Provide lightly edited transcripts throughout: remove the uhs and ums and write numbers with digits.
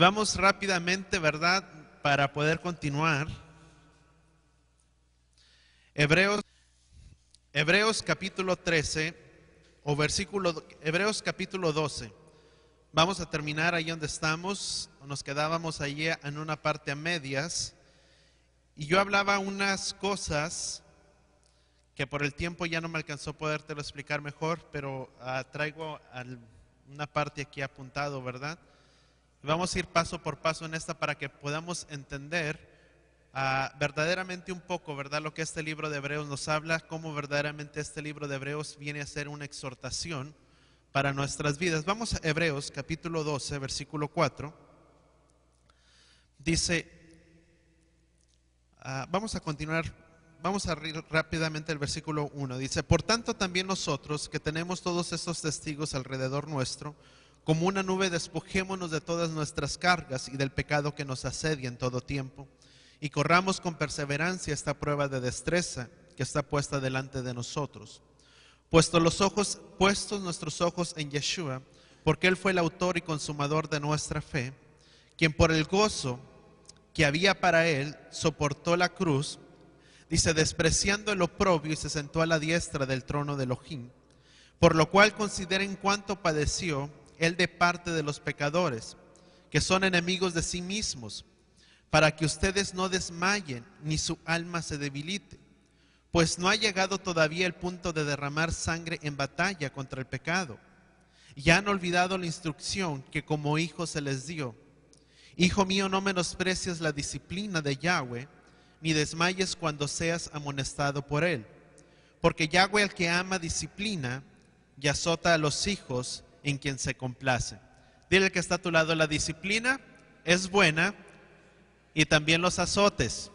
Vamos rápidamente, ¿verdad? Para poder continuar. Hebreos capítulo 13 o Hebreos capítulo 12. Vamos a terminar ahí donde estamos. Nos quedábamos allí en una parte a medias. Y yo hablaba unas cosas que por el tiempo ya no me alcanzó a podértelo explicar mejor, pero traigo una parte aquí apuntado, ¿verdad? Vamos a ir paso por paso en esta para que podamos entender verdaderamente un poco, ¿verdad? Lo que este libro de Hebreos nos habla, cómo verdaderamente este libro de Hebreos viene a ser una exhortación para nuestras vidas. Vamos a Hebreos capítulo 12, versículo 4. Dice, vamos a continuar, vamos a ir rápidamente el versículo 1. Dice, por tanto también nosotros que tenemos todos estos testigos alrededor nuestro, como una nube despojémonos de todas nuestras cargas y del pecado que nos asedia en todo tiempo, y corramos con perseverancia esta prueba de destreza que está puesta delante de nosotros. Puestos nuestros ojos en Yeshua, porque Él fue el autor y consumador de nuestra fe, quien por el gozo que había para Él soportó la cruz, dice, despreciando el oprobio, y se sentó a la diestra del trono de Elohim, por lo cual consideren cuánto padeció Él de parte de los pecadores, que son enemigos de sí mismos, para que ustedes no desmayen ni su alma se debilite, pues no ha llegado todavía el punto de derramar sangre en batalla contra el pecado. Ya han olvidado la instrucción que como hijos se les dio. Hijo mío, no menosprecies la disciplina de Yahweh, ni desmayes cuando seas amonestado por Él. Porque Yahweh al que ama disciplina y azota a los hijos en quien se complace. Dile al que está a tu lado, la disciplina es buena y también los azotes.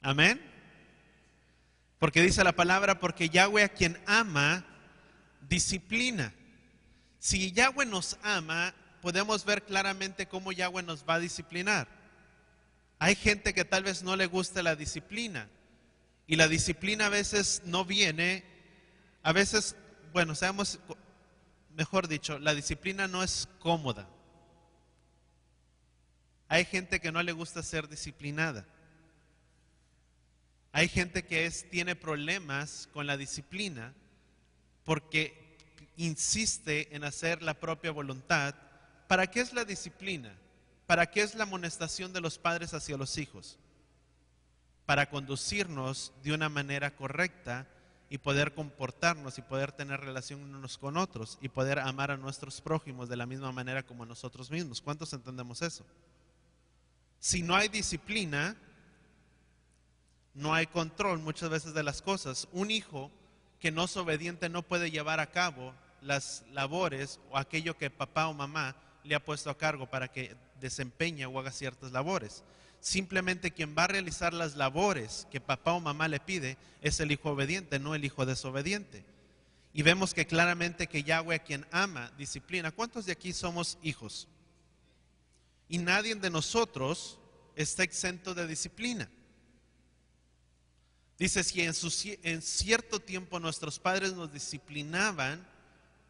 Amén. Porque dice la palabra, porque Yahweh a quien ama, disciplina. Si Yahweh nos ama, podemos ver claramente cómo Yahweh nos va a disciplinar. Hay gente que tal vez no le gusta la disciplina. Y la disciplina a veces no viene, a veces, bueno, mejor dicho, la disciplina no es cómoda. Hay gente que no le gusta ser disciplinada. Hay gente que tiene problemas con la disciplina porque insiste en hacer la propia voluntad. ¿Para qué es la disciplina? ¿Para qué es la amonestación de los padres hacia los hijos? Para conducirnos de una manera correcta y poder comportarnos y poder tener relación unos con otros y poder amar a nuestros prójimos de la misma manera como a nosotros mismos. ¿Cuántos entendemos eso? Si no hay disciplina, no hay control muchas veces de las cosas. Un hijo que no es obediente no puede llevar a cabo las labores o aquello que papá o mamá le ha puesto a cargo para que desempeñe o haga ciertas labores. Simplemente quien va a realizar las labores que papá o mamá le pide es el hijo obediente, no el hijo desobediente. Y vemos que claramente que Yahweh a quien ama, disciplina. ¿Cuántos de aquí somos hijos? Y nadie de nosotros está exento de disciplina. Dice, si en cierto tiempo nuestros padres nos disciplinaban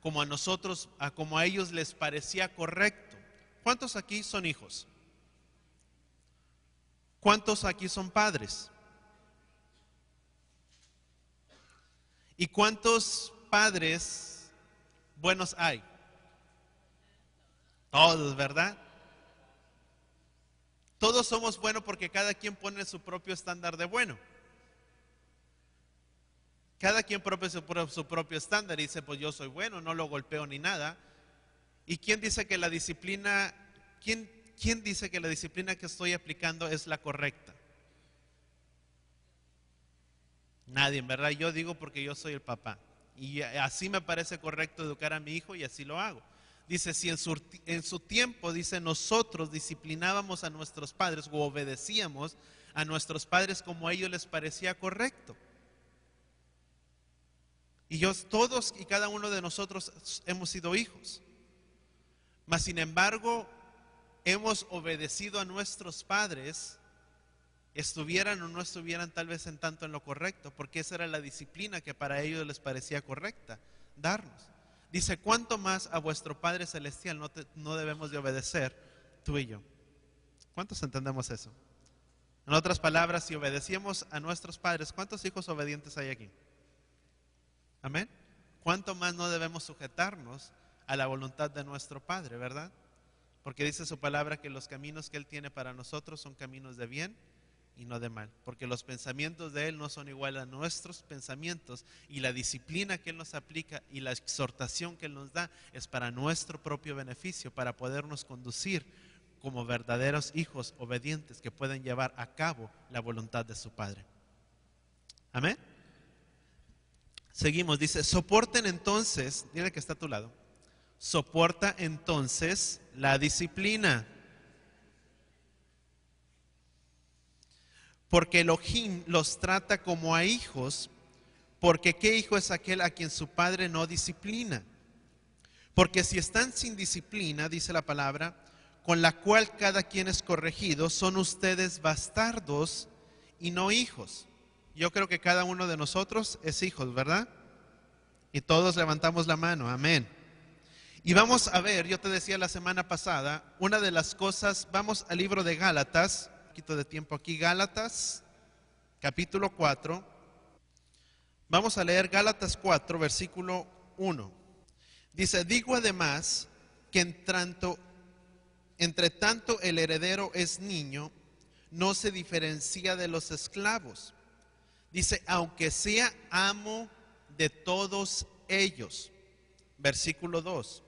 como a nosotros, como a ellos les parecía correcto. ¿Cuántos aquí son hijos? ¿Cuántos aquí son padres? ¿Y cuántos padres buenos hay? Todos, ¿verdad? Todos somos buenos porque cada quien pone su propio estándar de bueno. Cada quien pone su propio estándar y dice, pues yo soy bueno, no lo golpeo ni nada. ¿Y quién dice que la disciplina, quién dice que la disciplina que estoy aplicando es la correcta? Nadie, ¿verdad? Yo digo porque yo soy el papá. Y así me parece correcto educar a mi hijo y así lo hago. Dice, si en su tiempo, dice, nosotros disciplinábamos a nuestros padres o obedecíamos a nuestros padres como a ellos les parecía correcto. Y todos y cada uno de nosotros hemos sido hijos. Mas sin embargo, hemos obedecido a nuestros padres, estuvieran o no estuvieran tal vez en tanto en lo correcto, porque esa era la disciplina que para ellos les parecía correcta. darnos. Dice, ¿cuánto más a vuestro Padre Celestial no debemos de obedecer tú y yo? ¿Cuántos entendemos eso? En otras palabras, si obedecemos a nuestros padres, ¿cuántos hijos obedientes hay aquí? Amén. ¿Cuánto más no debemos sujetarnos a la voluntad de nuestro Padre, verdad? Porque dice su palabra que los caminos que Él tiene para nosotros son caminos de bien y no de mal. Porque los pensamientos de Él no son iguales a nuestros pensamientos, y la disciplina que Él nos aplica y la exhortación que Él nos da es para nuestro propio beneficio, para podernos conducir como verdaderos hijos obedientes que pueden llevar a cabo la voluntad de su Padre. Amén. Seguimos, dice, soporten entonces, dile que está a tu lado, soporta entonces la disciplina, porque Elohim los trata como a hijos, porque ¿qué hijo es aquel a quien su padre no disciplina? Porque si están sin disciplina, dice la palabra, con la cual cada quien es corregido, son ustedes bastardos y no hijos. Yo creo que cada uno de nosotros es hijos, ¿verdad? Y todos levantamos la mano, amén. Y vamos a ver, yo te decía la semana pasada, una de las cosas, vamos al libro de Gálatas, un poquito de tiempo aquí, Gálatas, capítulo 4. Vamos a leer Gálatas 4, versículo 1. Dice, digo además que entre tanto el heredero es niño, no se diferencia de los esclavos. Dice, aunque sea amo de todos ellos. Versículo 2.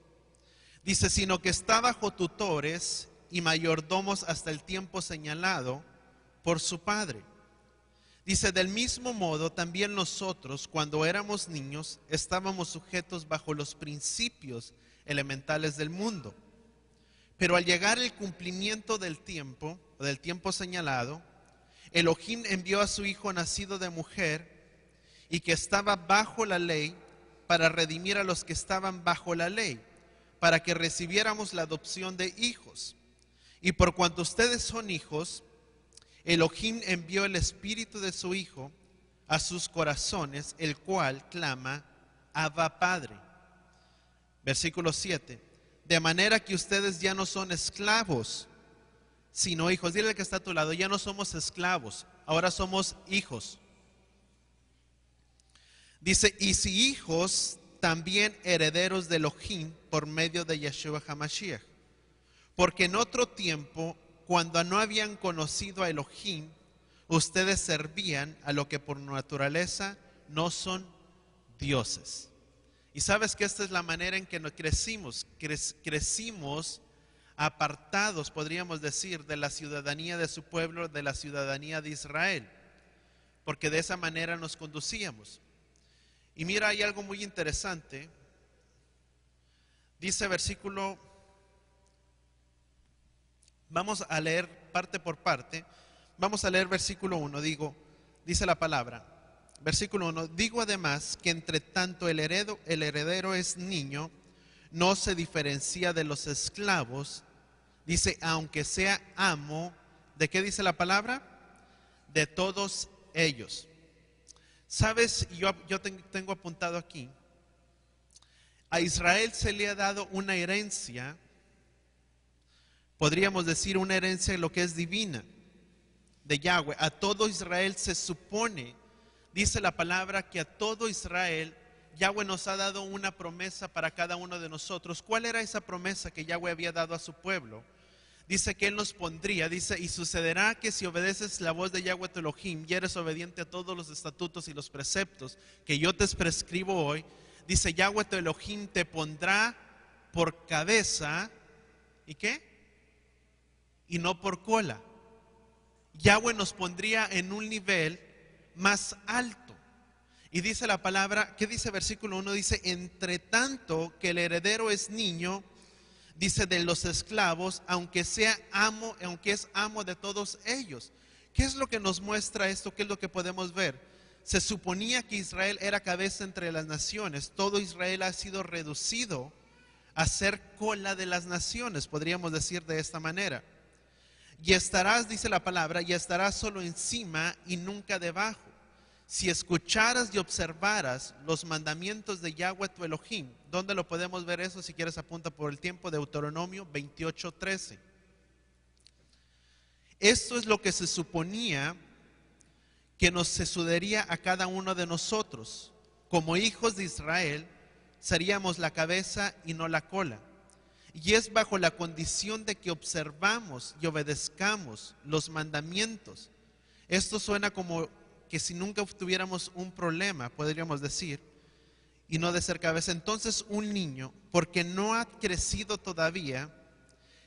Dice, sino que está bajo tutores y mayordomos hasta el tiempo señalado por su padre. Dice, del mismo modo también nosotros, cuando éramos niños, estábamos sujetos bajo los principios elementales del mundo. Pero al llegar el cumplimiento del tiempo señalado, Elohim envió a su Hijo nacido de mujer y que estaba bajo la ley para redimir a los que estaban bajo la ley, para que recibiéramos la adopción de hijos. Y por cuanto ustedes son hijos, Elohim envió el Espíritu de su Hijo a sus corazones, el cual clama, Abba Padre. Versículo 7. De manera que ustedes ya no son esclavos, sino hijos. Dile al que está a tu lado, ya no somos esclavos, ahora somos hijos. Dice, y si hijos, también herederos de Elohim por medio de Yeshua HaMashiach. Porque en otro tiempo, cuando no habían conocido a Elohim, ustedes servían a lo que por naturaleza no son dioses. Y sabes que esta es la manera en que nos crecimos. Crecimos apartados, podríamos decir, de la ciudadanía de su pueblo, de la ciudadanía de Israel. Porque de esa manera nos conducíamos. Y mira, hay algo muy interesante. Dice versículo, vamos a leer parte por parte. Vamos a leer versículo 1, dice la palabra. Versículo 1, digo además que entre tanto el heredero es niño, no se diferencia de los esclavos. Dice, aunque sea amo, ¿de qué dice la palabra? De todos ellos. ¿Sabes? Yo tengo apuntado aquí. A Israel se le ha dado una herencia, podríamos decir una herencia en lo que es divina, de Yahweh. A todo Israel se supone, dice la palabra, que a todo Israel Yahweh nos ha dado una promesa para cada uno de nosotros. ¿Cuál era esa promesa que Yahweh había dado a su pueblo? Dice que Él nos pondría, dice, y sucederá que si obedeces la voz de Yahweh tu Elohim y eres obediente a todos los estatutos y los preceptos que yo te prescribo hoy, dice, Yahweh tu Elohim te pondrá por cabeza, ¿y qué? Y no por cola. Yahweh nos pondría en un nivel más alto. Y dice la palabra, ¿qué dice versículo 1? Dice, entre tanto que el heredero es niño, dice, de los esclavos, aunque sea amo, aunque es amo de todos ellos. ¿Qué es lo que nos muestra esto? ¿Qué es lo que podemos ver? Se suponía que Israel era cabeza entre las naciones. Todo Israel ha sido reducido a ser cola de las naciones, podríamos decir de esta manera. Y estarás, dice la palabra, y estarás solo encima y nunca debajo. si escucharas y observaras los mandamientos de Yahweh tu Elohim. ¿Dónde lo podemos ver eso? Si quieres apunta por el tiempo. Deuteronomio 28:13. Esto es lo que se suponía que nos sucedería a cada uno de nosotros. Como hijos de Israel, seríamos la cabeza y no la cola. Y es bajo la condición de que observamos y obedezcamos los mandamientos. Esto suena como que si nunca tuviéramos un problema, podríamos decir, y no de ser cabeza. Entonces un niño, porque no ha crecido todavía,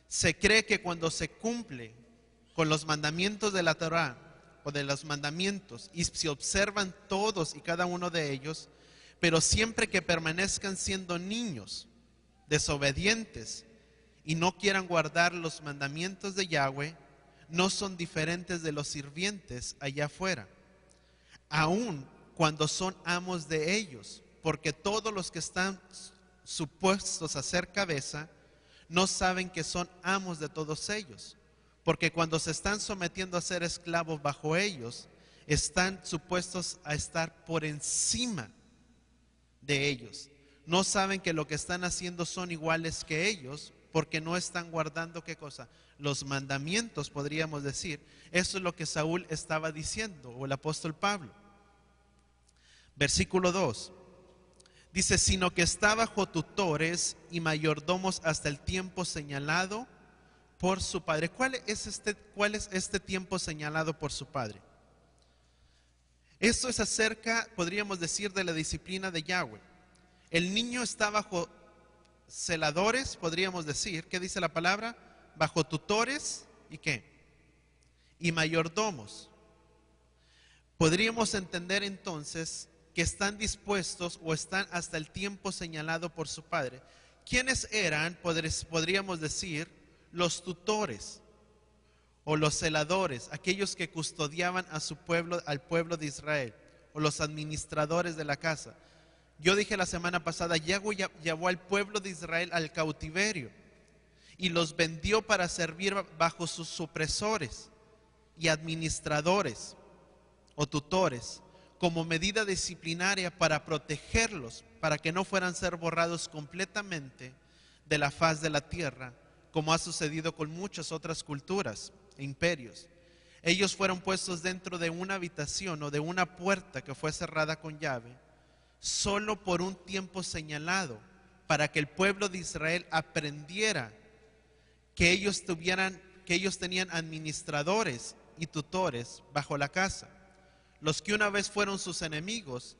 se cree que cuando se cumple con los mandamientos de la Torá o de los mandamientos y se observan todos y cada uno de ellos, pero siempre que permanezcan siendo niños, desobedientes y no quieran guardar los mandamientos de Yahweh, no son diferentes de los sirvientes allá afuera, aun cuando son amos de ellos, porque todos los que están supuestos a ser cabeza no saben que son amos de todos ellos, porque cuando se están sometiendo a ser esclavos bajo ellos, están supuestos a estar por encima de ellos. No saben que lo que están haciendo son iguales que ellos, porque no están guardando, ¿qué cosa? Los mandamientos, podríamos decir. Eso es lo que Saúl estaba diciendo, o el apóstol Pablo. Versículo 2. Dice, sino que está bajo tutores y mayordomos hasta el tiempo señalado por su padre. ¿Cuál es este tiempo señalado por su padre? Esto es acerca, podríamos decir, de la disciplina de Yahweh. El niño está bajo celadores, podríamos decir. ¿Qué dice la palabra? Bajo tutores y ¿qué? Y mayordomos. Podríamos entender entonces que están dispuestos o están hasta el tiempo señalado por su padre. ¿Quiénes eran, podríamos decir, los tutores o los celadores, aquellos que custodiaban a su pueblo, al pueblo de Israel, o los administradores de la casa? Yo dije la semana pasada, Yahweh llevó al pueblo de Israel al cautiverio y los vendió para servir bajo sus opresores y administradores o tutores como medida disciplinaria para protegerlos, para que no fueran ser borrados completamente de la faz de la tierra, como ha sucedido con muchas otras culturas e imperios. Ellos fueron puestos dentro de una habitación o de una puerta que fue cerrada con llave, solo por un tiempo señalado, para que el pueblo de Israel aprendiera que ellos tenían administradores y tutores bajo la casa. Los que una vez fueron sus enemigos,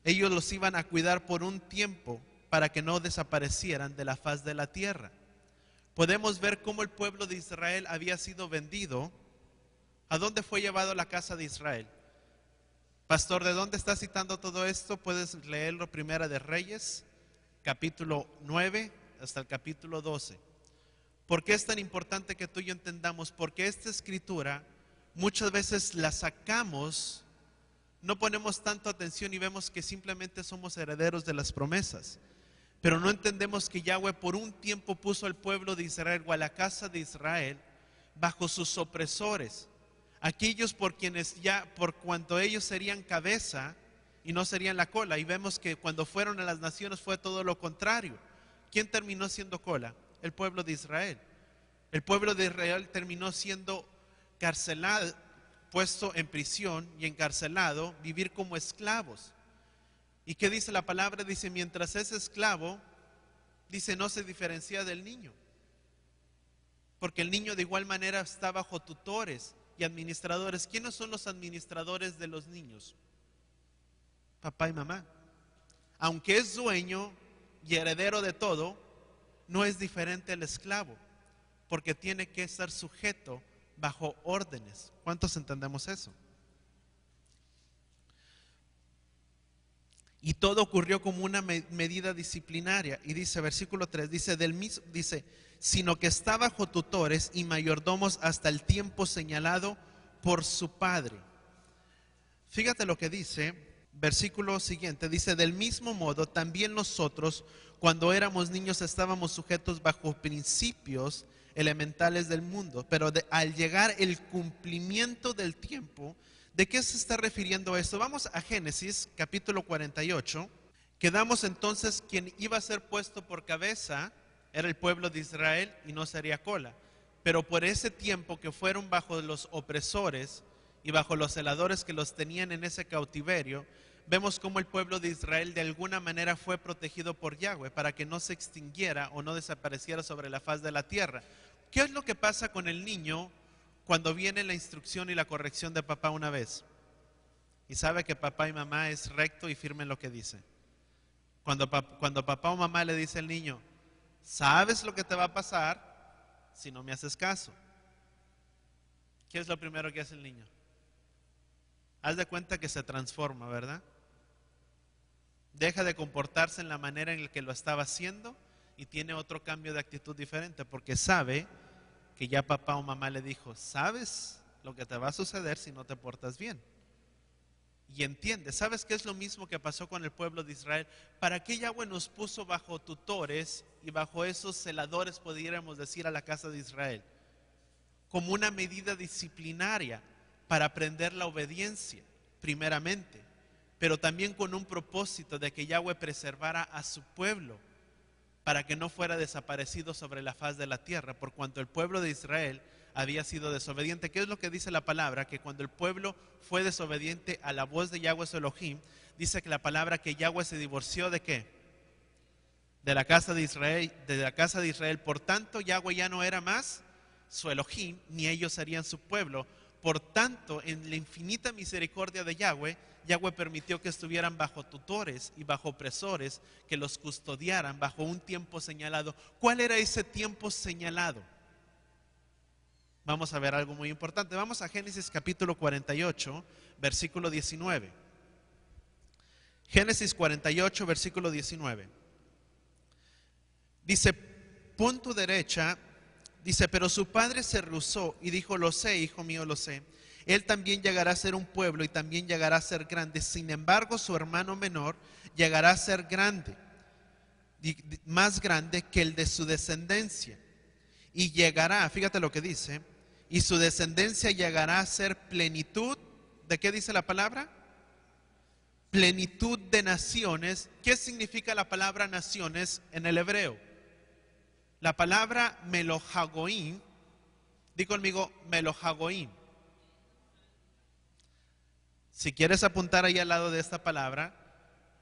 ellos los iban a cuidar por un tiempo para que no desaparecieran de la faz de la tierra. Podemos ver cómo el pueblo de Israel había sido vendido. ¿A dónde fue llevado la casa de Israel? Pastor, ¿de dónde está citando todo esto? Puedes leerlo, Primera de Reyes, capítulo 9 hasta el capítulo 12. ¿Por qué es tan importante que tú y yo entendamos? Porque esta escritura muchas veces la sacamos, no ponemos tanto atención y vemos que simplemente somos herederos de las promesas. Pero no entendemos que Yahweh por un tiempo puso al pueblo de Israel o a la casa de Israel bajo sus opresores, aquellos por cuanto ellos serían cabeza y no serían la cola. Y vemos que cuando fueron a las naciones fue todo lo contrario. ¿Quién terminó siendo cola? El pueblo de Israel. El pueblo de Israel terminó siendo carcelado, puesto en prisión y encarcelado, vivir como esclavos. ¿Y qué dice la palabra? Dice, mientras es esclavo, dice, no se diferencia del niño. Porque el niño de igual manera está bajo tutores y administradores. ¿Quiénes son los administradores de los niños? Papá y mamá. Aunque es dueño y heredero de todo, no es diferente al esclavo, porque tiene que estar sujeto bajo órdenes. ¿Cuántos entendemos eso? Y todo ocurrió como una medida disciplinaria. Y dice, versículo 3, dice, sino que está bajo tutores y mayordomos hasta el tiempo señalado por su padre. Fíjate lo que dice, versículo siguiente, dice, del mismo modo también nosotros, cuando éramos niños, estábamos sujetos bajo principios elementales del mundo, pero al llegar el cumplimiento del tiempo, ¿De qué se está refiriendo esto? Vamos a Génesis capítulo 48. Quedamos entonces quien iba a ser puesto por cabeza era el pueblo de Israel y no sería cola. Pero por ese tiempo que fueron bajo los opresores y bajo los celadores que los tenían en ese cautiverio, vemos cómo el pueblo de Israel de alguna manera fue protegido por Yahweh para que no se extinguiera o no desapareciera sobre la faz de la tierra. ¿Qué es lo que pasa con el niño cuando viene la instrucción y la corrección de papá una vez? Y sabe que papá y mamá es recto y firme en lo que dice. Cuando papá o mamá le dice al niño, ¿sabes lo que te va a pasar si no me haces caso? ¿Qué es lo primero que hace el niño? Haz de cuenta que se transforma, ¿verdad? Deja de comportarse en la manera en la que lo estaba haciendo y tiene otro cambio de actitud diferente porque sabe que ya papá o mamá le dijo, ¿sabes lo que te va a suceder si no te portas bien? Y entiende, ¿sabes qué es lo mismo que pasó con el pueblo de Israel? ¿Para qué Yahweh nos puso bajo tutores y bajo esos celadores, pudiéramos decir, a la casa de Israel? Como una medida disciplinaria para aprender la obediencia, primeramente, pero también con un propósito de que Yahweh preservara a su pueblo para que no fuera desaparecido sobre la faz de la tierra, por cuanto el pueblo de Israel había sido desobediente. ¿Qué es lo que dice la palabra? Que cuando el pueblo fue desobediente a la voz de Yahweh su Elohim, dice que la palabra que Yahweh se divorció ¿de qué? De la casa de Israel, Por tanto, Yahweh ya no era más su Elohim, ni ellos serían su pueblo. Por tanto, en la infinita misericordia de Yahweh, Yahweh permitió que estuvieran bajo tutores y bajo opresores que los custodiaran bajo un tiempo señalado. ¿Cuál era ese tiempo señalado? Vamos a ver algo muy importante. Vamos a Génesis capítulo 48, versículo 19. Génesis 48, versículo 19. Dice, pon tu derecha. Dice, pero su padre se rehusó y dijo, lo sé, hijo mío, lo sé. Él también llegará a ser un pueblo y también llegará a ser grande. Sin embargo, su hermano menor llegará a ser grande, más grande que el de su descendencia. Y llegará, fíjate lo que dice, y su descendencia llegará a ser plenitud. ¿De qué dice la palabra? Plenitud de naciones. ¿Qué significa la palabra naciones en el hebreo? La palabra melohagoim, di conmigo melohagoim. Si quieres apuntar ahí al lado de esta palabra,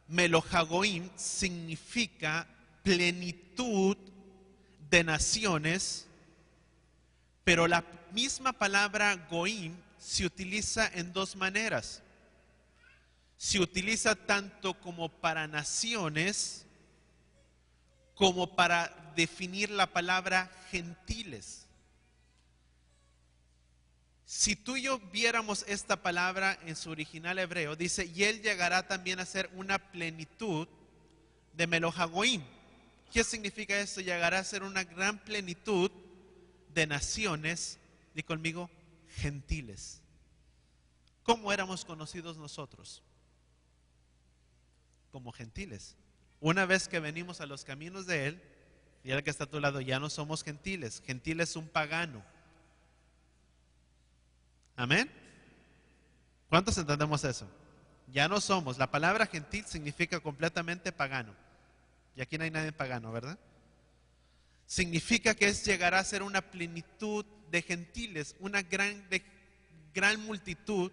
melohagoim significa plenitud de naciones, pero la misma palabra goim se utiliza en dos maneras. Se utiliza tanto como para naciones, como para definir la palabra gentiles. Si tú y yo viéramos esta palabra en su original hebreo, dice, y él llegará también a ser una plenitud de melohagoim. ¿Qué significa esto? Llegará a ser una gran plenitud de naciones, di conmigo, gentiles. ¿Cómo éramos conocidos nosotros? Como gentiles. Una vez que venimos a los caminos de Él, y el que está a tu lado, ya no somos gentiles. Gentil es un pagano. Amén. ¿Cuántos entendemos eso? Ya no somos. La palabra gentil significa completamente pagano. Y aquí no hay nadie pagano, ¿verdad? Significa que es llegar a ser una plenitud de gentiles, una gran multitud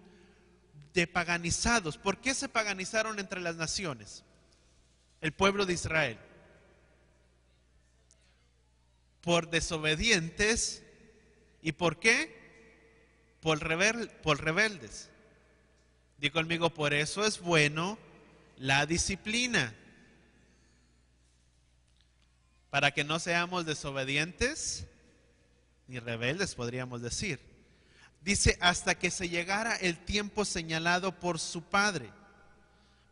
de paganizados. ¿Por qué se paganizaron entre las naciones? El pueblo de Israel. Por desobedientes. ¿Y por qué? Por rebeldes. Di conmigo, por eso es bueno la disciplina. Para que no seamos desobedientes ni rebeldes, podríamos decir. Dice, hasta que se llegara el tiempo señalado por su padre.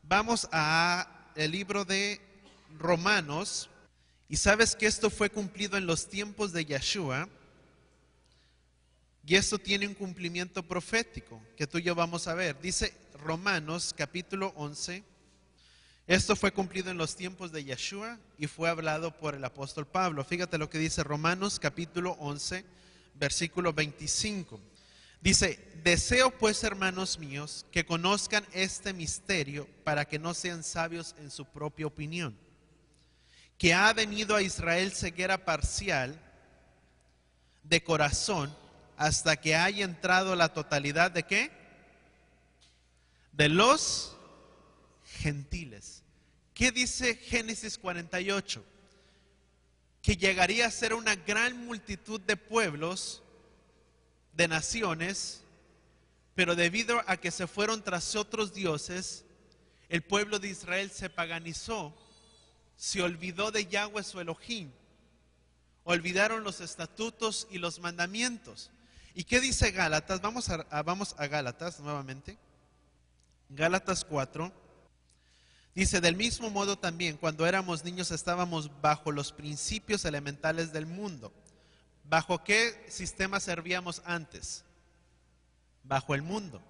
Vamos a el libro de Romanos, y sabes que esto fue cumplido en los tiempos de Yeshua, y esto tiene un cumplimiento profético que tú y yo vamos a ver. Dice Romanos capítulo 11, esto fue cumplido en los tiempos de Yeshua y fue hablado por el apóstol Pablo. Fíjate lo que dice Romanos capítulo 11, versículo 25. Dice, deseo pues, hermanos míos, que conozcan este misterio para que no sean sabios en su propia opinión, que ha venido a Israel ceguera parcial de corazón hasta que haya entrado la totalidad de ¿qué? De los gentiles. ¿Qué dice Génesis 48? Que llegaría a ser una gran multitud de pueblos, de naciones, pero debido a que se fueron tras otros dioses, el pueblo de Israel se paganizó, se olvidó de Yahweh su Elohim, olvidaron los estatutos y los mandamientos. ¿Y qué dice Gálatas? Vamos a Gálatas nuevamente. Gálatas 4. Dice, del mismo modo también, cuando éramos niños estábamos bajo los principios elementales del mundo. ¿Bajo qué sistema servíamos antes? Bajo el mundo.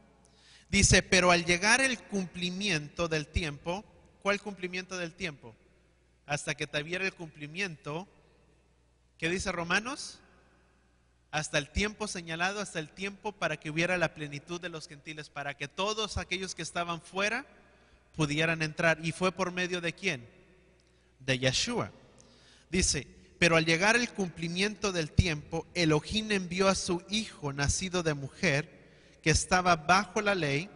Dice, pero al llegar el cumplimiento del tiempo, ¿cuál cumplimiento del tiempo? Hasta que tuviera el cumplimiento, ¿qué dice Romanos? Hasta el tiempo señalado, hasta el tiempo para que hubiera la plenitud de los gentiles, para que todos aquellos que estaban fuera pudieran entrar. ¿Y fue por medio de quién? De Yeshua. Dice, pero al llegar el cumplimiento del tiempo, Elohim envió a su hijo nacido de mujer, que estaba bajo la ley.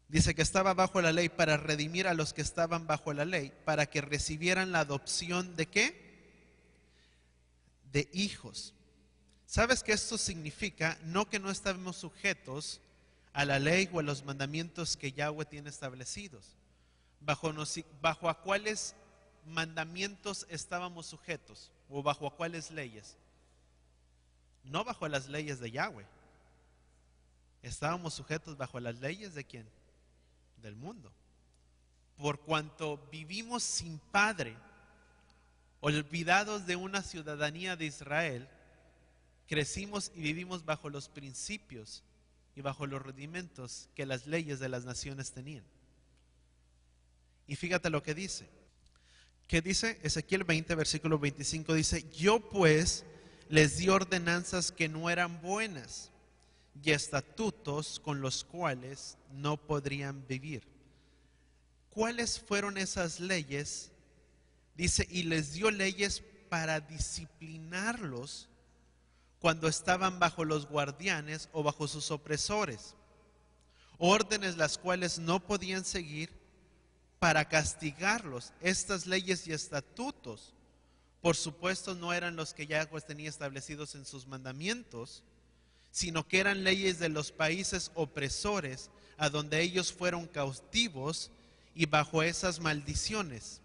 Dice que estaba bajo la ley para redimir a los que estaban bajo la ley, para que recibieran la adopción de ¿qué? De hijos. ¿Sabes qué esto significa? No que no estamos sujetos a la ley o a los mandamientos que Yahweh tiene establecidos. ¿Bajo a cuáles mandamientos estábamos sujetos? ¿O bajo a cuáles leyes? No bajo las leyes de Yahweh. Estábamos sujetos bajo las leyes ¿de quién? Del mundo. Por cuanto vivimos sin padre, olvidados de una ciudadanía de Israel, crecimos y vivimos bajo los principios y bajo los rudimentos que las leyes de las naciones tenían. Y fíjate lo que dice. ¿Qué dice? Ezequiel 20, versículo 25 dice, yo pues les di ordenanzas que no eran buenas y estatutos con los cuales no podrían vivir. ¿Cuáles fueron esas leyes? Dice, y les dio leyes para disciplinarlos cuando estaban bajo los guardianes o bajo sus opresores. Órdenes las cuales no podían seguir para castigarlos. Estas leyes y estatutos, por supuesto, no eran los que Yahweh tenía establecidos en sus mandamientos, sino que eran leyes de los países opresores a donde ellos fueron cautivos y bajo esas maldiciones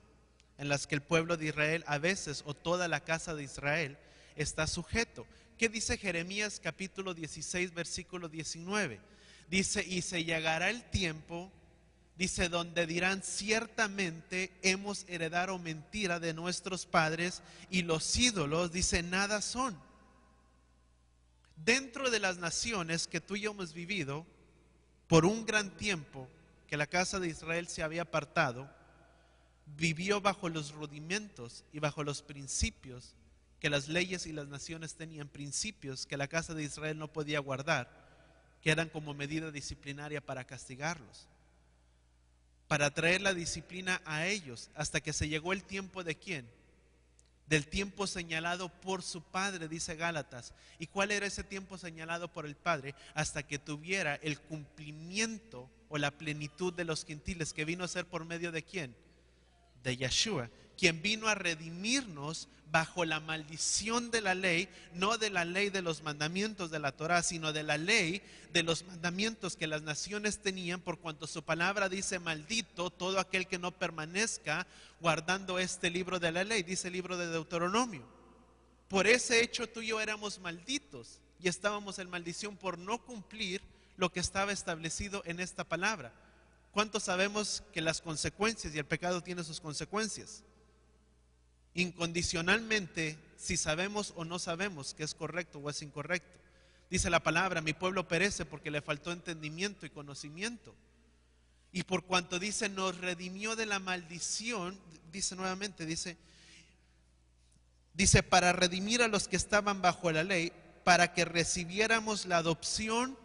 en las que el pueblo de Israel a veces o toda la casa de Israel está sujeto. ¿Qué dice Jeremías capítulo 16 versículo 19? Dice, y se llegará el tiempo, dice, donde dirán ciertamente hemos heredado mentira de nuestros padres y los ídolos, dice, nada son. Dentro de las naciones que tú y yo hemos vivido, por un gran tiempo que la casa de Israel se había apartado, vivió bajo los rudimentos y bajo los principios que las leyes y las naciones tenían, principios que la casa de Israel no podía guardar, que eran como medida disciplinaria para castigarlos, para traer la disciplina a ellos, hasta que se llegó el tiempo de ¿quién? Del tiempo señalado por su Padre, dice Gálatas. ¿Y cuál era ese tiempo señalado por el Padre? Hasta que tuviera el cumplimiento o la plenitud de los gentiles, que vino a ser por medio de ¿quién? De Yeshua, quien vino a redimirnos bajo la maldición de la ley, no de la ley de los mandamientos de la Torá, sino de la ley de los mandamientos que las naciones tenían, por cuanto su palabra dice, maldito todo aquel que no permanezca guardando este libro de la ley, dice el libro de Deuteronomio. Por ese hecho tú y yo éramos malditos y estábamos en maldición por no cumplir lo que estaba establecido en esta palabra. ¿Cuántos sabemos que las consecuencias y el pecado tiene sus consecuencias? Incondicionalmente, si sabemos o no sabemos que es correcto o es incorrecto. Dice la palabra, mi pueblo perece porque le faltó entendimiento y conocimiento. Y por cuanto dice, nos redimió de la maldición, dice nuevamente, dice para redimir a los que estaban bajo la ley, para que recibiéramos la adopción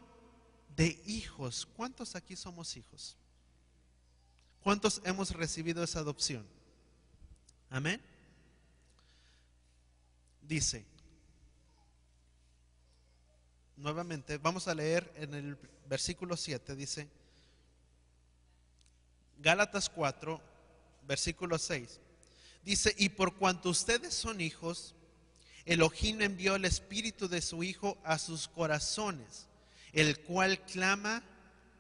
de hijos. ¿Cuántos aquí somos hijos? ¿Cuántos hemos recibido esa adopción? Amén. Dice, nuevamente, vamos a leer en el versículo 7, dice, Gálatas 4, versículo 6. Dice, y por cuanto ustedes son hijos, Elohim envió el espíritu de su Hijo a sus corazones, el cual clama,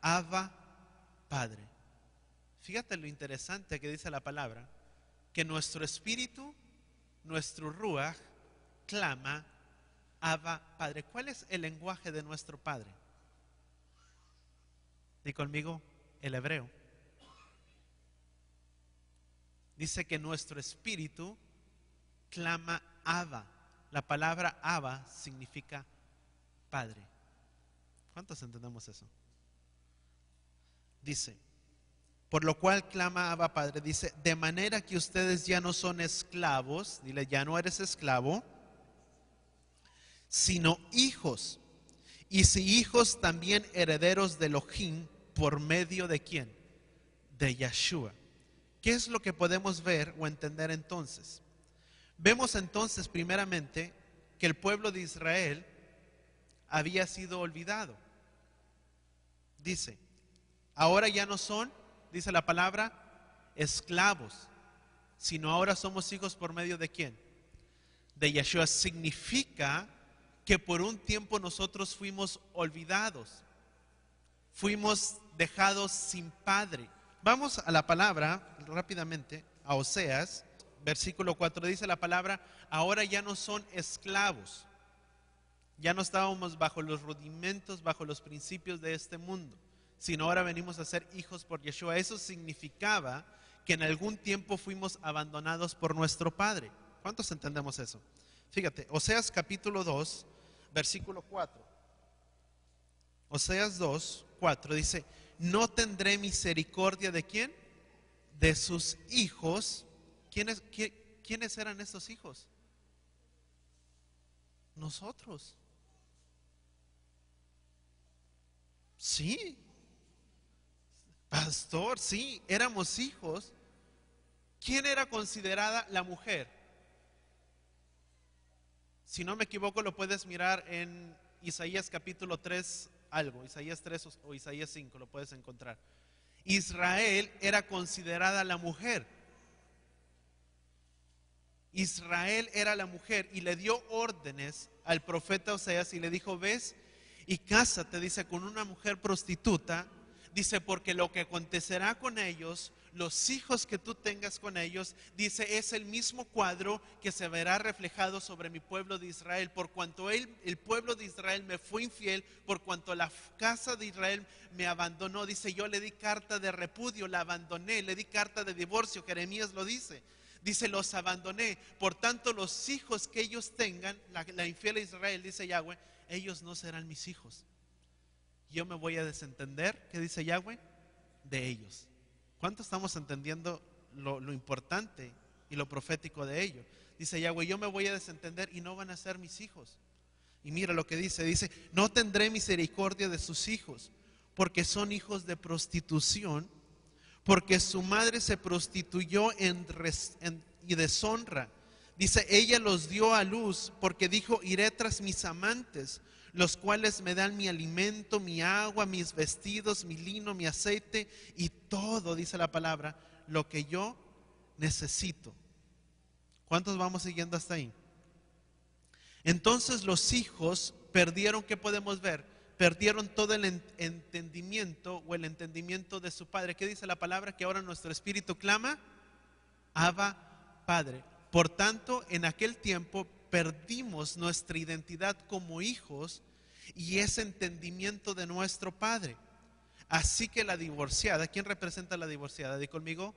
Abba, Padre. Fíjate lo interesante que dice la palabra, que nuestro espíritu, nuestro ruach, clama, Abba, Padre. ¿Cuál es el lenguaje de nuestro Padre? Di conmigo, el hebreo. Dice que nuestro espíritu clama, Abba. La palabra Abba significa Padre. ¿Cuántos entendemos eso? Dice, por lo cual clama Abba Padre, dice, de manera que ustedes ya no son esclavos, dile, ya no eres esclavo, sino hijos. Y si hijos, también herederos de Elohim, ¿por medio de quién? De Yeshua. ¿Qué es lo que podemos ver o entender entonces? Vemos entonces primeramente que el pueblo de Israel había sido olvidado. Dice, ahora ya no son, dice la palabra, esclavos, sino ahora somos hijos por medio de quién? De Yeshua. Significa que por un tiempo nosotros fuimos olvidados, fuimos dejados sin padre. Vamos a la palabra rápidamente, a Oseas, versículo 4, dice la palabra, ahora ya no son esclavos, ya no estábamos bajo los rudimentos, bajo los principios de este mundo, sino ahora venimos a ser hijos por Yeshua. Eso significaba que en algún tiempo fuimos abandonados por nuestro Padre. ¿Cuántos entendemos eso? Fíjate, Oseas capítulo 2, versículo 4. Oseas 2, 4 dice, no tendré misericordia ¿de quién? De sus hijos. ¿Quiénes eran estos hijos? Nosotros. Sí, pastor, sí, éramos hijos. ¿Quién era considerada la mujer? Si no me equivoco, lo puedes mirar en Isaías capítulo 3, algo, Isaías 3 o Isaías 5, lo puedes encontrar. Israel era considerada la mujer. Israel era la mujer y le dio órdenes al profeta Oseas y le dijo, ves y cásate, dice, con una mujer prostituta, dice, porque lo que acontecerá con ellos, los hijos que tú tengas con ellos, dice, es el mismo cuadro que se verá reflejado sobre mi pueblo de Israel, por cuanto el pueblo de Israel me fue infiel, por cuanto la casa de Israel me abandonó, dice, yo le di carta de repudio, la abandoné, le di carta de divorcio, Jeremías lo dice. Dice, los abandoné, por tanto los hijos que ellos tengan, la infiel Israel, dice Yahweh, ellos no serán mis hijos. Yo me voy a desentender, ¿qué dice Yahweh? De ellos. ¿Cuánto estamos entendiendo lo importante y lo profético de ello? Dice Yahweh, yo me voy a desentender y no van a ser mis hijos. Y mira lo que dice, no tendré misericordia de sus hijos, porque son hijos de prostitución, porque su madre se prostituyó y deshonra. Dice, ella los dio a luz porque dijo, iré tras mis amantes, los cuales me dan mi alimento, mi agua, mis vestidos, mi lino, mi aceite y todo, dice la palabra, lo que yo necesito. ¿Cuántos vamos siguiendo hasta ahí? Entonces los hijos perdieron, ¿qué podemos ver? Perdieron todo el entendimiento o el entendimiento de su padre. ¿Qué dice la palabra? Que ahora nuestro espíritu clama, Abba, Padre. Por tanto, en aquel tiempo perdimos nuestra identidad como hijos y ese entendimiento de nuestro Padre. Así que la divorciada, ¿quién representa a la divorciada? Di conmigo,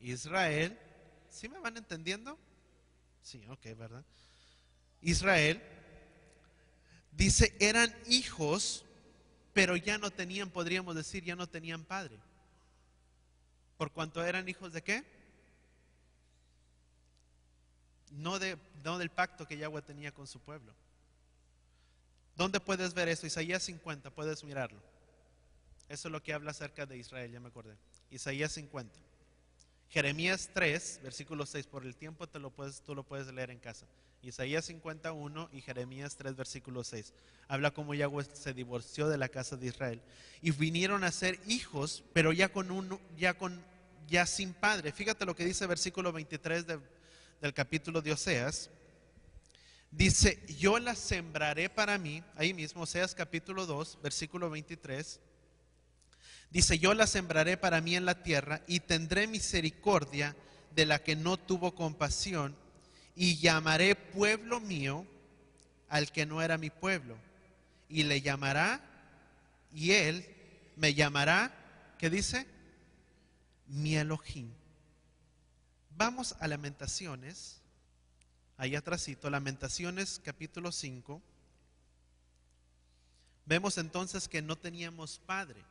Israel. ¿Sí me van entendiendo? Sí, ok, ¿verdad? Israel, dice, eran hijos, pero ya no tenían, podríamos decir, ya no tenían padre. ¿Por cuanto eran hijos de qué? No del pacto que Yahweh tenía con su pueblo, ¿Dónde puedes ver eso? Isaías 50, puedes mirarlo. Eso es lo que habla acerca de Israel, ya me acordé. Isaías 50. Jeremías 3, versículo 6, por el tiempo tú lo puedes leer en casa. Isaías 51 y Jeremías 3, versículo 6. Habla cómo Yahweh se divorció de la casa de Israel y vinieron a ser hijos, pero ya sin padre. Fíjate lo que dice versículo 23 del capítulo de Oseas. Dice, yo la sembraré para mí, ahí mismo, Oseas capítulo 2, versículo 23. Dice, yo la sembraré para mí en la tierra y tendré misericordia de la que no tuvo compasión y llamaré pueblo mío al que no era mi pueblo. Y le llamará, y él me llamará, ¿qué dice? Mi Elohim. Vamos a Lamentaciones, ahí atrásito, Lamentaciones capítulo 5. Vemos entonces que no teníamos padre.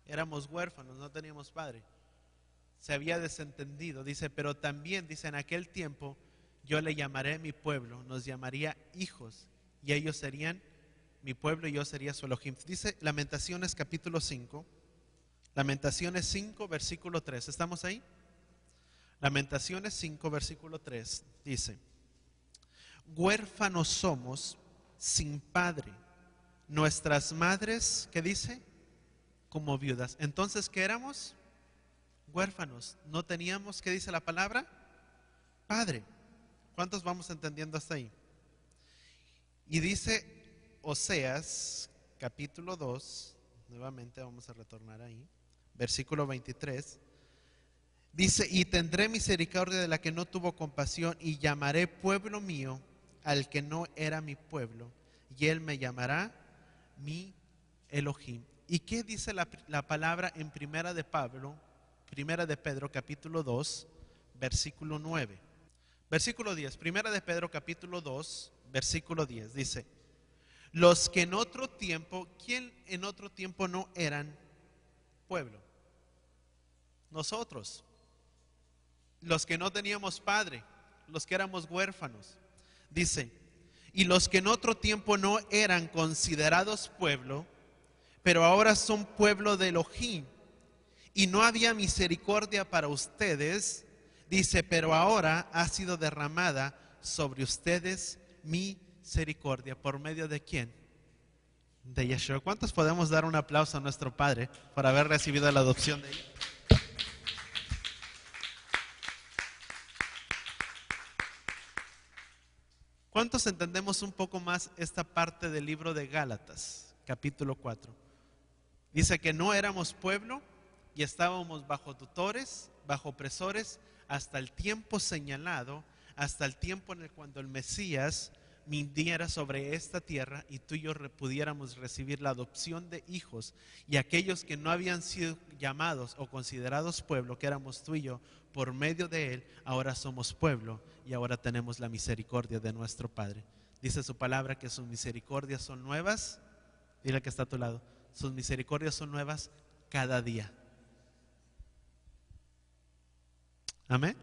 Éramos huérfanos, no teníamos padre. Se había desentendido. Dice, pero también, dice, en aquel tiempo yo le llamaré mi pueblo, nos llamaría hijos, y ellos serían mi pueblo y yo sería su Elohim. Dice Lamentaciones capítulo 5, Lamentaciones 5, versículo 3. ¿Estamos ahí? Lamentaciones 5, versículo 3. Dice, huérfanos somos sin padre, nuestras madres, ¿qué dice? Como viudas. Entonces, ¿qué éramos? Huérfanos. No teníamos, ¿qué dice la palabra? Padre. ¿Cuántos vamos entendiendo hasta ahí? Y dice Oseas capítulo 2, nuevamente vamos a retornar ahí, versículo 23. Dice, y tendré misericordia de la que no tuvo compasión y llamaré pueblo mío al que no era mi pueblo, y él me llamará mi Elohim. ¿Y qué dice la palabra en primera de Pedro capítulo 2, versículo 9? Versículo 10, primera de Pedro capítulo 2, versículo 10, dice, los que en otro tiempo, ¿quién en otro tiempo no eran pueblo? Nosotros, los que no teníamos padre, los que éramos huérfanos. Dice, y los que en otro tiempo no eran considerados pueblo, pero ahora son pueblo de Elohim, y no había misericordia para ustedes. Dice, pero ahora ha sido derramada sobre ustedes misericordia. ¿Por medio de quién? De Yeshua. ¿Cuántos podemos dar un aplauso a nuestro Padre por haber recibido la adopción de él? ¿Cuántos entendemos un poco más esta parte del libro de Gálatas, capítulo 4? Dice que no éramos pueblo y estábamos bajo tutores, bajo opresores, hasta el tiempo señalado, hasta el tiempo en el cuando el Mesías viniera sobre esta tierra y tú y yo pudiéramos recibir la adopción de hijos, y aquellos que no habían sido llamados o considerados pueblo, que éramos tú y yo, por medio de él, ahora somos pueblo y ahora tenemos la misericordia de nuestro Padre. Dice su palabra que sus misericordias son nuevas. Dile al que está a tu lado, sus misericordias son nuevas cada día. Amén.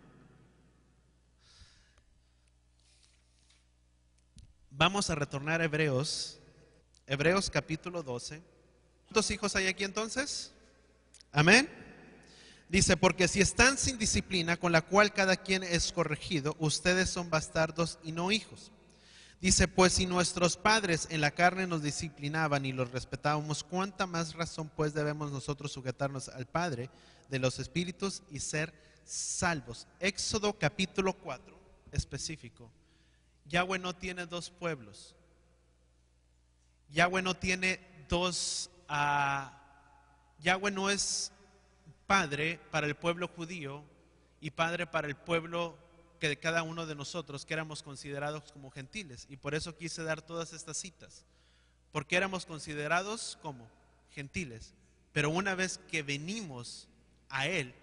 Vamos a retornar a Hebreos capítulo 12. ¿Cuántos hijos hay aquí entonces? Amén. Dice, porque si están sin disciplina con la cual cada quien es corregido, ustedes son bastardos y no hijos. Dice, pues si nuestros padres en la carne nos disciplinaban y los respetábamos, ¿cuánta más razón pues debemos nosotros sujetarnos al Padre de los espíritus y ser salvos? Éxodo capítulo 4, específico. Yahweh no tiene dos pueblos. Yahweh no tiene dos. Yahweh no es padre para el pueblo judío y padre para el pueblo que de cada uno de nosotros, que éramos considerados como gentiles. Y por eso quise dar todas estas citas, porque éramos considerados como gentiles. Pero una vez que venimos a él,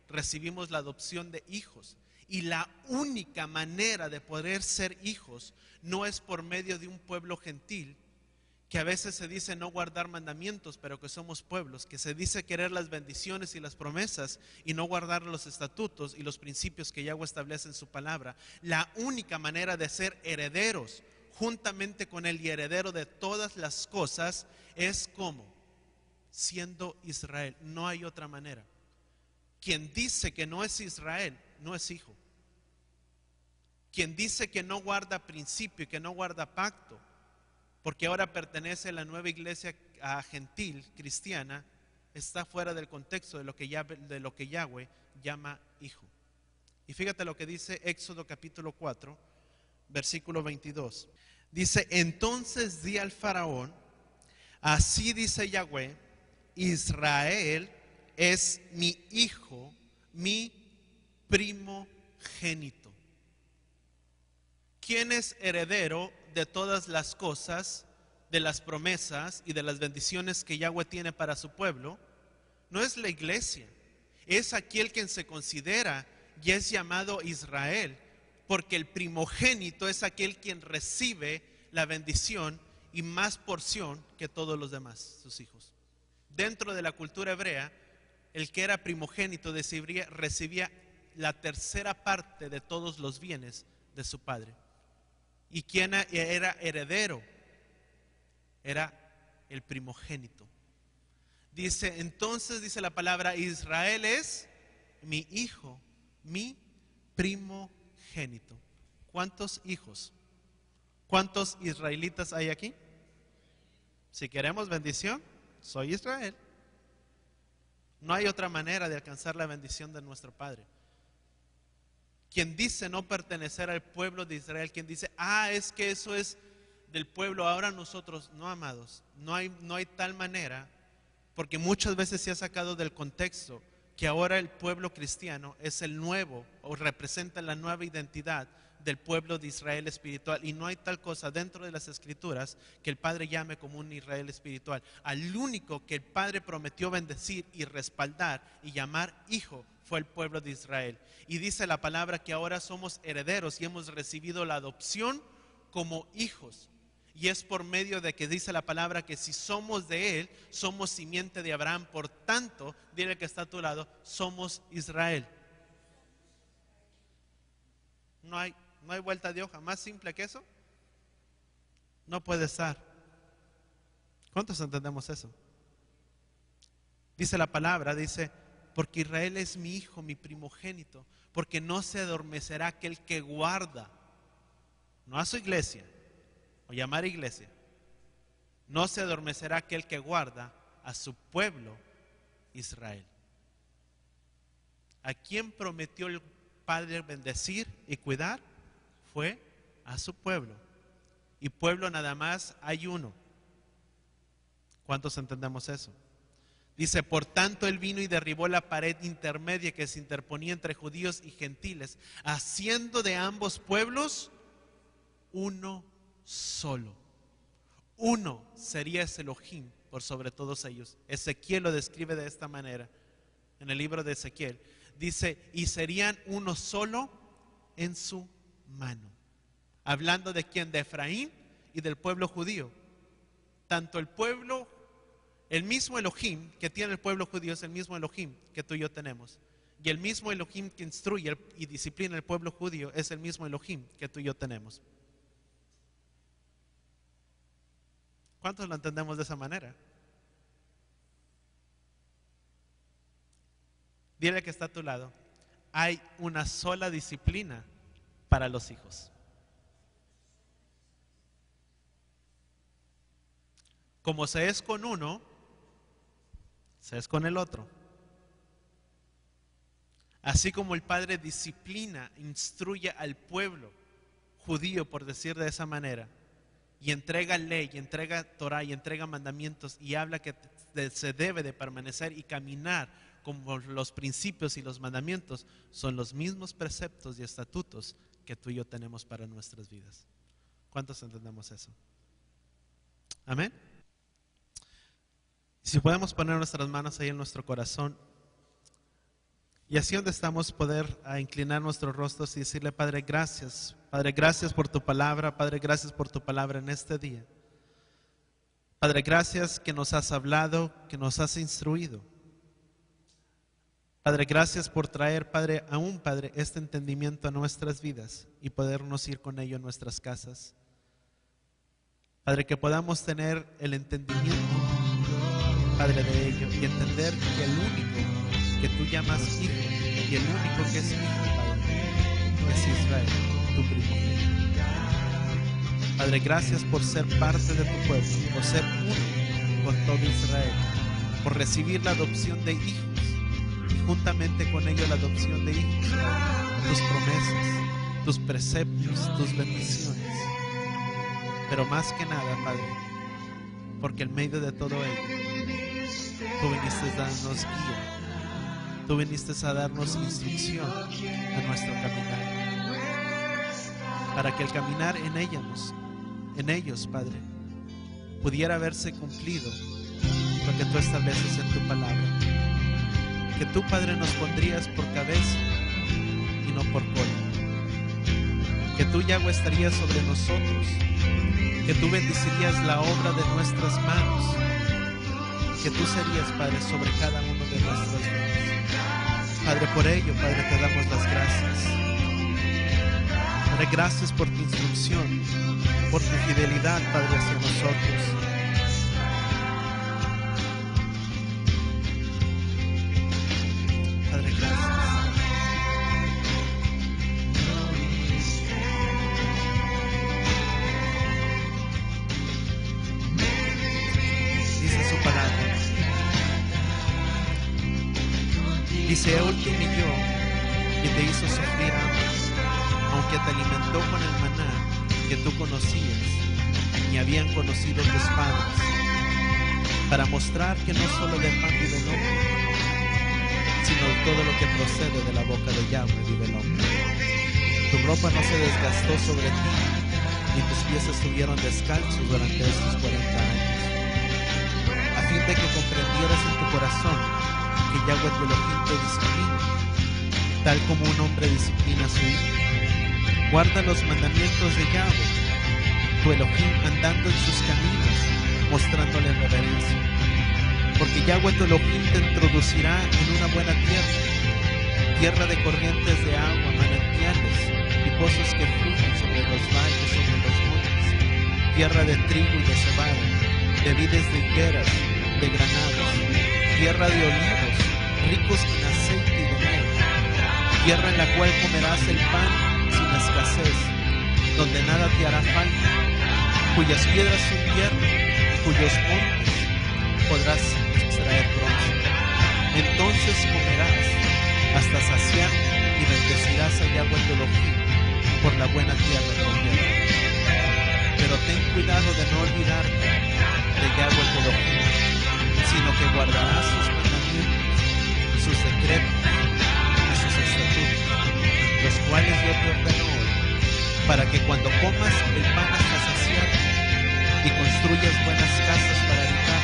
recibimos la adopción de hijos. Y la única manera de poder ser hijos no es por medio de un pueblo gentil, que a veces se dice no guardar mandamientos, pero que somos pueblos, que se dice querer las bendiciones y las promesas y no guardar los estatutos y los principios que Yahweh establece en su palabra. La única manera de ser herederos juntamente con él y heredero de todas las cosas, es como siendo Israel. No hay otra manera. Quien dice que no es Israel, no es hijo. Quien dice que no guarda principio y que no guarda pacto, porque ahora pertenece a la nueva iglesia gentil cristiana, está fuera del contexto de lo que Yahweh llama hijo. Y fíjate lo que dice Éxodo capítulo 4, versículo 22. Dice: entonces di al faraón, así dice Yahweh, Israel es mi hijo, mi primogénito. ¿Quién es heredero de todas las cosas, de las promesas y de las bendiciones que Yahweh tiene para su pueblo? No es la iglesia, es aquel quien se considera y es llamado Israel, porque el primogénito es aquel quien recibe la bendición y más porción que todos los demás, sus hijos. Dentro de la cultura hebrea, el que era primogénito recibía la tercera parte de todos los bienes de su padre. ¿Y quién era heredero? Era el primogénito. Dice, entonces dice la palabra, Israel es mi hijo, mi primogénito. ¿Cuántos hijos? ¿Cuántos israelitas hay aquí? Si queremos bendición, soy Israel. No hay otra manera de alcanzar la bendición de nuestro Padre. Quien dice no pertenecer al pueblo de Israel, quien dice, es que eso es del pueblo, ahora nosotros, no, amados, no hay tal manera, porque muchas veces se ha sacado del contexto que ahora el pueblo cristiano es el nuevo, o representa la nueva identidad del pueblo de Israel espiritual, y no hay tal cosa dentro de las escrituras que el Padre llame como un Israel espiritual. Al único que el Padre prometió bendecir y respaldar y llamar hijo fue el pueblo de Israel. Y dice la palabra que ahora somos herederos y hemos recibido la adopción como hijos. Y es por medio de que dice la palabra que si somos de él, somos simiente de Abraham. Por tanto, dile que está a tu lado, somos Israel. No hay vuelta de hoja más simple que eso. No puede estar. ¿Cuántos entendemos eso? Dice la palabra, dice, porque Israel es mi hijo, mi primogénito, porque no se adormecerá aquel que guarda, no a su iglesia, o llamar iglesia, no se adormecerá aquel que guarda a su pueblo Israel. ¿A quién prometió el Padre bendecir y cuidar? Fue a su pueblo. Y pueblo nada más hay uno. ¿Cuántos entendemos eso? Dice, por tanto él vino y derribó la pared intermedia que se interponía entre judíos y gentiles, haciendo de ambos pueblos uno solo. Uno sería ese Elohim por sobre todos ellos. Ezequiel lo describe de esta manera en el libro de Ezequiel. Dice, y serían uno solo en su mano. Hablando de quién, de Efraín y del pueblo judío. Tanto el pueblo, el mismo Elohim que tiene el pueblo judío es el mismo Elohim que tú y yo tenemos. Y el mismo Elohim que instruye y disciplina el pueblo judío es el mismo Elohim que tú y yo tenemos. ¿Cuántos lo entendemos de esa manera? Dile que está a tu lado. Hay una sola disciplina para los hijos. Como se es con uno, se es con el otro. Así como el Padre disciplina, instruye al pueblo judío, por decir de esa manera, y entrega ley, y entrega Torah, y entrega mandamientos, y habla que se debe de permanecer y caminar como los principios y los mandamientos, son los mismos preceptos y estatutos que tú y yo tenemos para nuestras vidas. ¿Cuántos entendemos eso? Amén. Si podemos poner nuestras manos ahí en nuestro corazón, y así donde estamos poder inclinar nuestros rostros y decirle, Padre, gracias por tu palabra. Padre, gracias por tu palabra en este día. Padre, gracias que nos has hablado, que nos has instruido. Padre, gracias por traer, Padre, Padre, este entendimiento a nuestras vidas y podernos ir con ello en nuestras casas. Padre, que podamos tener el entendimiento, Padre, de ello, y entender que el único que tú llamas hijo, y el único que es hijo, Padre, es Israel, tu primogénito. Padre, gracias por ser parte de tu pueblo, por ser uno con todo Israel, por recibir la adopción de hijos, y juntamente con ello la adopción de hijos, tus promesas, tus preceptos, tus bendiciones. Pero más que nada, Padre, porque en medio de todo ello, tú viniste a darnos guía, tú viniste a darnos instrucción a nuestro caminar, para que el caminar en ellos, Padre, pudiera haberse cumplido lo que tú estableces en tu palabra, que tú, Padre, nos pondrías por cabeza y no por cola, que tú, Yahweh, estarías sobre nosotros, que tú bendecirías la obra de nuestras manos, que tú serías, Padre, sobre cada uno de nuestras vidas. Padre, por ello, Padre, te damos las gracias. Padre, gracias por tu instrucción, por tu fidelidad, Padre, hacia nosotros. Padre, gracias. Dice su palabra. Dice, Él te humilló y te hizo sufrir hambre, aunque te alimentó con el maná que tú conocías y habían conocido tus padres, para mostrar que no solo de pan vive el hombre, sino de todo lo que procede de la boca de Yahweh vive el hombre. Tu ropa no se desgastó sobre ti, ni tus pies estuvieron descalzos durante estos 40 años, a fin de que comprendieras en tu corazón que Yahweh tu Elohim te disciplina, tal como un hombre disciplina a su hijo. Guarda los mandamientos de Yahweh, tu Elohim, andando en sus caminos, mostrándole reverencia. Porque Yahweh tu Elohim te introducirá en una buena tierra, tierra de corrientes de agua, manantiales y pozos que fluyen sobre los valles, sobre los montes, tierra de trigo y de cebada, de vides de higueras, de granados, tierra de olivos, ricos en aceite y de miel, tierra en la cual comerás el pan sin escasez, donde nada te hará falta, cuyas piedras son hierro, cuyos montes podrás extraer bronce. Entonces comerás hasta saciar y bendecirás a Yahweh tu Elohim por la buena tierra que tiene. Pero ten cuidado de no olvidarte de Yahweh tu Elohim, sino que guardarás sus mandamientos, sus decretos y sus estatutos, los cuales yo te ordeno hoy, para que cuando comas el pan hasta saciar y construyas buenas casas para habitar,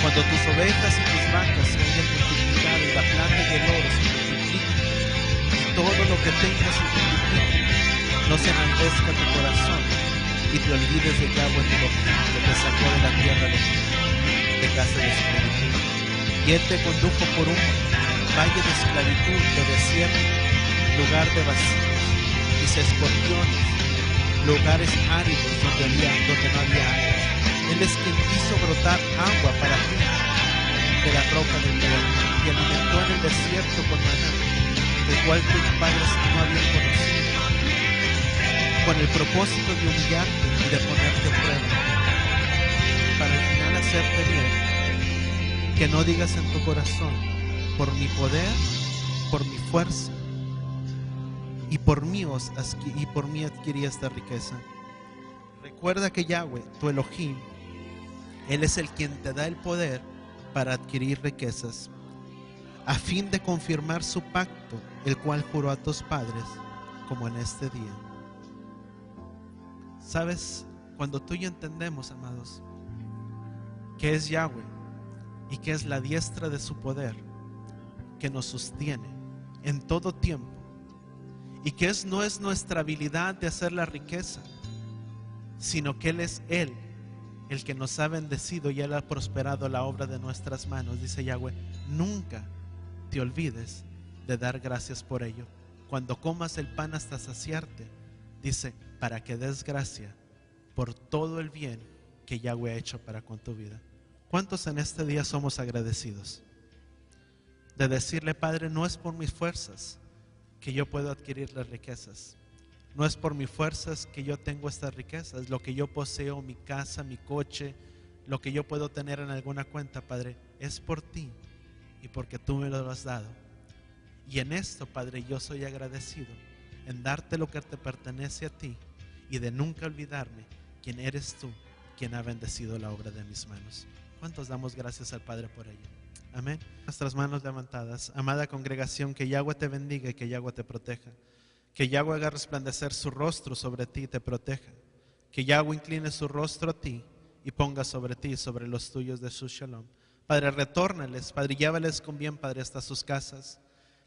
cuando tus ovejas y tus vacas se hayan multiplicado y la plata y el oro se multipliquen, y todo lo que tengas se multiplique, no se enaltezca tu corazón y te olvides de Yahweh tu Elohim, que te sacó de la tierra de casa de esclavitud. Y Él te condujo por un valle de esclavitud, de desierto, lugar de vacíos y escorpiones, lugares áridos donde no había aguas. Él es quien hizo brotar agua para ti de la roca del Eterno, y alimentó en el desierto con maná, el cual tus padres no habían conocido, con el propósito de humillarte y de ponerte a prueba, para al final hacerte bien, que no digas en tu corazón, por mi poder, por mi fuerza, y por mí adquirí esta riqueza. Recuerda que Yahweh, tu Elohim, Él es el quien te da el poder para adquirir riquezas, a fin de confirmar su pacto, el cual juró a tus padres, como en este día. ¿Sabes? Cuando tú y yo entendemos, amados, que es Yahweh y que es la diestra de su poder que nos sostiene en todo tiempo, y que no es nuestra habilidad de hacer la riqueza, sino que Él es Él el que nos ha bendecido y Él ha prosperado la obra de nuestras manos. Dice Yahweh, nunca te olvides de dar gracias por ello. Cuando comas el pan hasta saciarte, dice, para que des gracia por todo el bien que Yahweh ha hecho para con tu vida. ¿Cuántos en este día somos agradecidos? De decirle, Padre, no es por mis fuerzas que yo puedo adquirir las riquezas. No es por mis fuerzas que yo tengo estas riquezas, lo que yo poseo, mi casa, mi coche, lo que yo puedo tener en alguna cuenta, Padre, es por ti y porque tú me lo has dado. Y en esto, Padre, yo soy agradecido, en darte lo que te pertenece a ti y de nunca olvidarme quién eres tú, quien ha bendecido la obra de mis manos. ¿Cuántos damos gracias al Padre por ello? Amén. Nuestras manos levantadas. Amada congregación, que Yahweh te bendiga y que Yahweh te proteja. Que Yahweh haga resplandecer su rostro sobre ti y te proteja. Que Yahweh incline su rostro a ti y ponga sobre ti y sobre los tuyos de su shalom. Padre, retórnales, Padre, llévales con bien, Padre, hasta sus casas.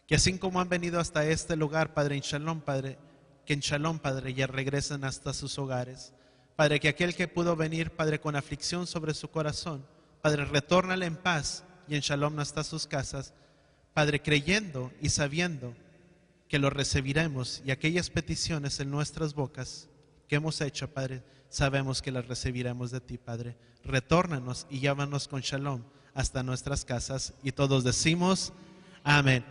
Que así como han venido hasta este lugar, Padre, en shalom, Padre, que en shalom, Padre, ya regresen hasta sus hogares. Padre, que aquel que pudo venir, Padre, con aflicción sobre su corazón, Padre, retórnale en paz y en shalom hasta sus casas. Padre, creyendo y sabiendo que lo recibiremos y aquellas peticiones en nuestras bocas que hemos hecho, Padre, sabemos que las recibiremos de ti, Padre. Retórnanos y llévanos con shalom hasta nuestras casas. Y todos decimos, amén.